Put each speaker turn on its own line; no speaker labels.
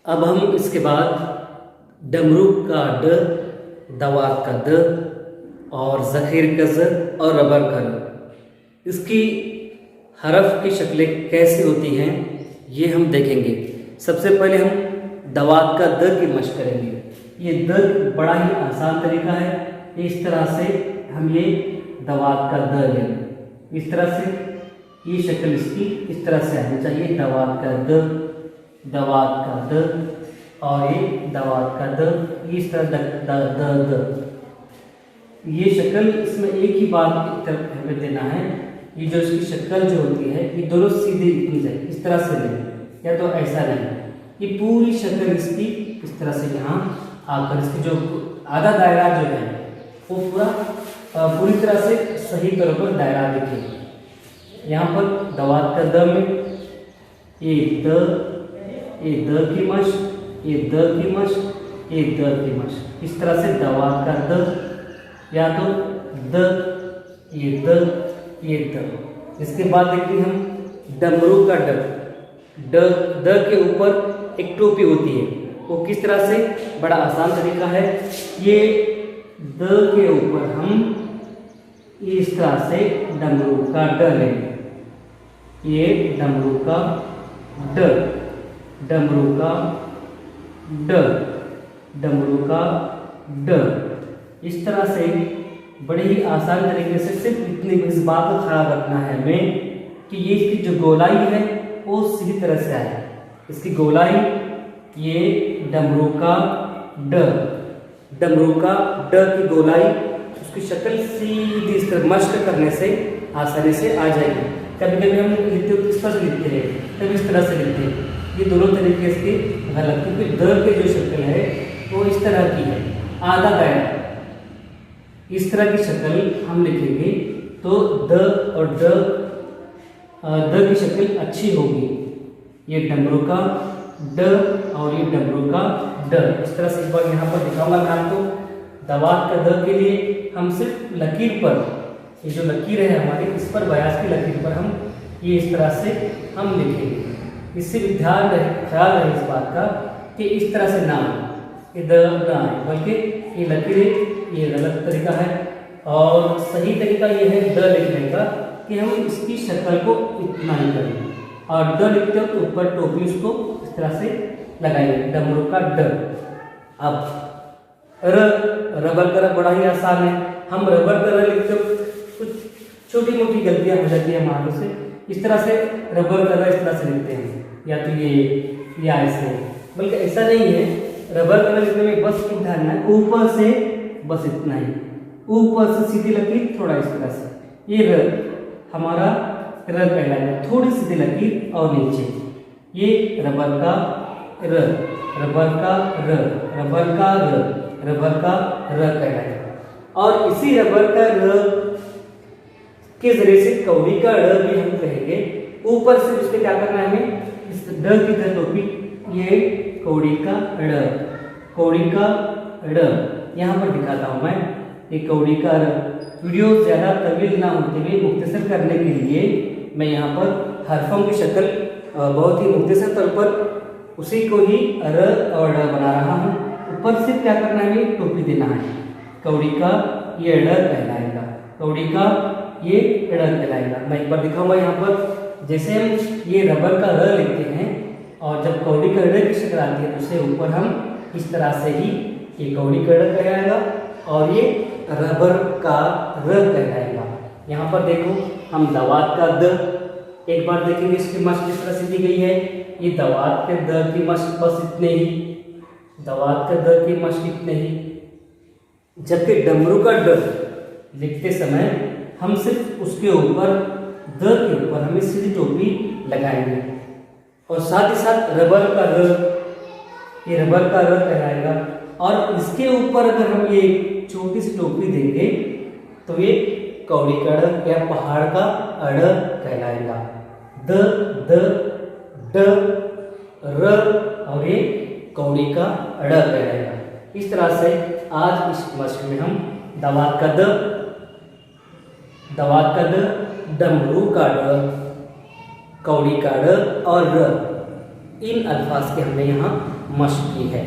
अब हम इसके बाद डमरू का ड, दवात का द और ज़ख़ीर का ज़ और रबर का र, इसकी हरफ की शक्लें कैसे होती हैं ये हम देखेंगे। सबसे पहले हम दवात का द की मशक करेंगे। ये द बड़ा ही आसान तरीका है। इस तरह से हम ये दवात का द लेंगे। इस तरह से ये शक्ल इसकी इस तरह से आनी चाहिए। दवात का द, दवात का द और ये दवात का द, इस तरह द द द। ये शक्ल इसमें एक ही बात की तरफ हमें देना है। ये जो इसकी शक्ल जो होती है ये दोनों सीधे इतनी जाए, इस तरह से नहीं, या तो ऐसा नहीं। ये पूरी शक्ल इसकी इस तरह से यहाँ आकर इसकी जो आधा दायरा जो है वो पूरी तरह से सही तौर पर दायरा दिखे। यहाँ पर दवात का द में ये द की मशक, ये द की मशक, ये द की मशक, इस तरह से दवात का द, या तो द, ये द, ये द। इसके बाद देखते हैं हम डमरू का ड। द के ऊपर एक टोपी होती है, वो किस तरह से, बड़ा आसान तरीका है। ये द के ऊपर हम इस तरह से डमरू का ड लेंगे। ये डमरू का ड, डमरू का ड, डमरू का ड। इस तरह से बड़े ही आसान तरीके से सिर्फ इतनी इस बात को ख्याल रखना है हमें कि ये इसकी जो गोलाई है वो सीधी तरह से आए। इसकी गोलाई ये डमरू का ड, डमरू का ड की गोलाई, उसकी शक्ल सीधी इस तरह मशक करने से आसानी से आ जाएगी। कभी कभी हम लिखते हो किस तरह से लिखते हैं, कभी इस तरह से लिखते हैं। ये दोनों तरीके इसके गलत, क्योंकि द की जो शक्ल है वो इस तरह की है, आधा दायरा। इस तरह की शक्ल हम लिखेंगे तो द और द की शक्ल अच्छी होगी। ये डमरू का ड और ये डमरू का ड। इस तरह से एक बार यहाँ पर दिखाऊंगा मैं आपको। दवात का द के लिए हम सिर्फ लकीर पर, ये जो लकीर है हमारी, इस पर बयास की लकीर पर हम ये इस तरह से हम लिखेंगे। इससे भी ख्याल रहे इस बात का कि इस तरह से ना आए, ये द ना आए, बल्कि ये लकीरें, ये गलत तरीका है। और सही तरीका ये है द लिखने का कि हम इसकी शक्ल को इतना ही करें, और द लिखते हो तो ऊपर टोपी उसको इस तरह से लगाएंगे, डमरू का ड। अब रबर का बड़ा ही आसान है। हम रबर का लिखते हो कुछ छोटी मोटी गलतियां हो जाती है हमारे से। इस तरह से रबर का इस तरह से लिखते हैं, या तो ये या ऐसे, बल्कि ऐसा नहीं है। रबर का लिखने में बस ध्यान है ऊपर से, बस इतना ही, ऊपर से सीधी लकीर, थोड़ा इस तरह से। ये र हमारा र कहलाएगा, थोड़ी सीधी लकीर और नीचे। ये रबर का र, रबर का र, रबर का र, रबर का र कहलाएगा। और इसी रबर का र के जरिए से कौड़ी का ड़ भी हम कहेंगे। ऊपर से उसके क्या करना है हमें, इस ड की तरह टोपी, ये कौड़ी का ड़, कौड़ी का ड़। यहाँ पर दिखाता हूँ मैं, ये कौड़ी का ड़। वीडियो ज़्यादा तवील ना होते हुए मुख्तसर करने के लिए मैं यहाँ पर हरफों की शक्ल बहुत ही मुख्तसर तौर पर उसी को ही र और ड बना रहा हूँ। ऊपर से क्या करना है, टोपी देना है। कौड़ी का ये ड़ कहलाएगा, कौड़ी का ये ड़ कहलाएगा। मैं एक बार दिखाऊंगा यहाँ पर। जैसे हम ये रबर का र लिखते हैं और जब कौड़ी का ड़ की शक्ल आती है तो उसे ऊपर हम इस तरह से ही ये कौड़ी का ड़ कहलाएगा और ये रबर का र कहलाएगा। यहाँ पर देखो हम दवात का द एक बार देखेंगे, इसकी मशक किस तरह से दी गई है। ये दवात के द की मशक बस इतने ही, दवात के द की मशक इतने ही। जबकि डमरू का ड लिखते समय हम सिर्फ उसके ऊपर, द के ऊपर हमें सीधी टोपी लगाएंगे और साथ ही साथ रबर का र, ये रबर का र कहलाएगा। और इसके ऊपर अगर हम ये छोटी सी टोपी देंगे तो ये कौड़ी का ड़ या पहाड़ का अड़ कहलाएगा। द, ड, र और ये कौड़ी का अड़ कहलाएगा। इस तरह से आज इस मशक में हम दवात का द, दवात का द, डमरू का ड, कौड़ी का ड और र, इन अल्फाज की हमने यहाँ मश्क की है।